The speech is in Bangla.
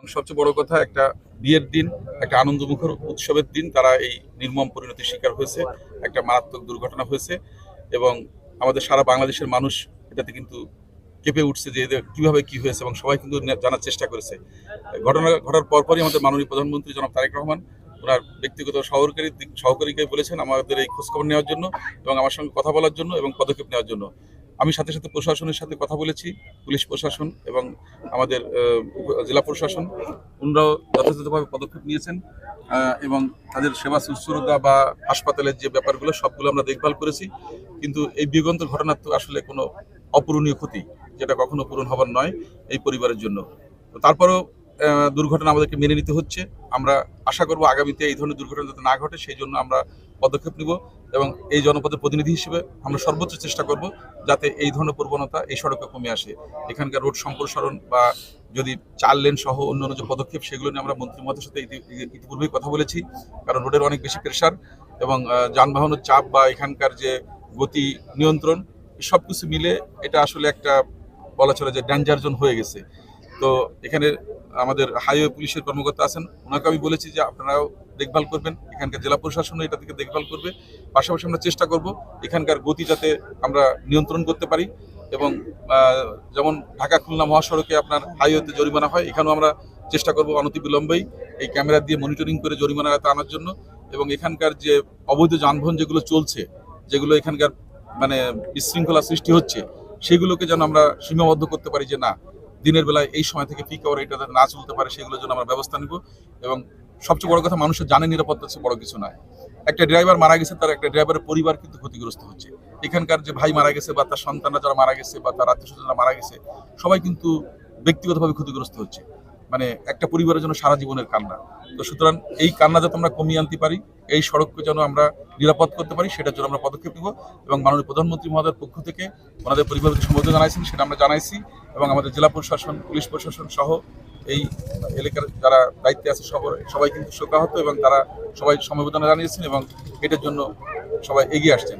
এবং সবচেয়ে বড় কথা একটা বিয়ের দিন, একটা আনন্দমুখর উৎসবের দিন তারা এই নির্মম পরিণতির শিকার হয়েছে। একটা মারাত্মক দুর্ঘটনা হয়েছে এবং আমাদের সারা বাংলাদেশের মানুষ এটাতে কিন্তু কেঁপে উঠছে যে এদের কিভাবে কি হয়েছে এবং সবাই কিন্তু জানার চেষ্টা করেছে। ঘটনা ঘটার পরপরই আমাদের মাননীয় প্রধানমন্ত্রী জনাব তারেক রহমান ওনার ব্যক্তিগত সহকারীকে বলেছেন আমাদের এই খোঁজখবর নেওয়ার জন্য এবং আমার সঙ্গে কথা বলার জন্য এবং পদক্ষেপ নেওয়ার জন্য। আমি সাথে সাথে প্রশাসনের সাথে কথা বলেছি, পুলিশ প্রশাসন এবং আমাদের জেলা প্রশাসন ওনারাও যথাযথভাবে পদক্ষেপ নিয়েছেন এবং তাদের সেবা শুশ্রূষা বা হাসপাতালের যে ব্যাপারগুলো সবগুলো আমরা দেখভাল করেছি। কিন্তু এই বিগন্ত ঘটনার তো আসলে কোনো অপূরণীয় ক্ষতি, যেটা কখনো পূরণ হবার নয় এই পরিবারের জন্য। তো তারপরেও দুর্ঘটনা আমাদেরকে মেনে নিতে হচ্ছে। আমরা আশা করব আগামীতে এই ধরনের দুর্ঘটনা যাতে না ঘটে সেই জন্য আমরা পদক্ষেপ নিব এবং এই জনপদের প্রতিনিধি হিসেবে আমরা সর্বোচ্চ চেষ্টা করব যাতে এই ধরনের প্রবণতা এই সড়কে কমে আসে। এখানকার রোড সম্প্রসারণ বা যদি 4 লেন সহ অন্যান্য যে পদক্ষেপ সেগুলো নিয়ে আমরা মন্ত্রী মহোদয়ের সাথে ইতিপূর্বেই কথা বলেছি। কারণ রোডের অনেক বেশি প্রেসার এবং যানবাহনের চাপ বা এখানকার যে গতি নিয়ন্ত্রণ সব কিছু মিলে এটা আসলে একটা বলা চলে যে ডেঞ্জার জোন হয়ে গেছে। তো এখানে আমাদের হাইওয়ে পুলিশের কর্মকর্তা আছেন, ওনাকে আমি বলেছি যে আপনারাও দেখভাল করবেন, এখানকার জেলা প্রশাসনও এটা থেকে দেখভাল করবে। পাশাপাশি আমরা চেষ্টা করব এখানকার গতি যাতে আমরা নিয়ন্ত্রণ করতে পারি এবং যেমন ঢাকা খুলনা মহাসড়কে আপনার হাইওয়েতে জরিমানা হয়, এখানেও আমরা চেষ্টা করব অনতিবিলম্বেই এই ক্যামেরা দিয়ে মনিটরিং করে জরিমানা আনার জন্য এবং এখানকার যে অবৈধ যানবাহন যেগুলো চলছে, যেগুলো এখানকার মানে বিশৃঙ্খলা সৃষ্টি হচ্ছে, সেগুলোকে যেন আমরা সীমাবদ্ধ করতে পারি যে না, দিনের বেলায় এই সময় থেকে পিক আওয়ার এটা না চলতে পারে সেগুলোর জন্য আমরা ব্যবস্থা নিব। এবং সবচেয়ে বড় কথা, মানুষের জানের নিরাপত্তা হচ্ছে বড় কিছু নয়। একটা ড্রাইভার মারা গেছে, তার একটা ড্রাইভারের পরিবার কিন্তু ক্ষতিগ্রস্ত হচ্ছে। এখানকার যে ভাই মারা গেছে বা তার সন্তানরা যারা মারা গেছে বা তার আত্মীয় স্বজনরা মারা গেছে, সবাই কিন্তু ব্যক্তিগতভাবে ক্ষতিগ্রস্ত হচ্ছে। মানে একটা পরিবারের জন্য সারা জীবনের কান্না। তো সুতরাং এই কান্না যাতে আমরা কমিয়ে আনতে পারি, এই সড়ককে যেন আমরা নিরাপদ করতে পারি, সেটার জন্য আমরা পদক্ষেপ নিব এবং মাননীয় প্রধানমন্ত্রী মহোদয়ের পক্ষ থেকে ওনাদের পরিবারকে সম্বোধন জানাইছেন, সেটা আমরা জানাইছি এবং আমাদের জেলা প্রশাসন, পুলিশ প্রশাসন সহ এই এলাকার যারা দায়িত্বে আছে সবাই কিন্তু শোকাহত এবং তারা সবাই সমবেদনা জানিয়েছেন এবং এটার জন্য সবাই এগিয়ে আসছেন।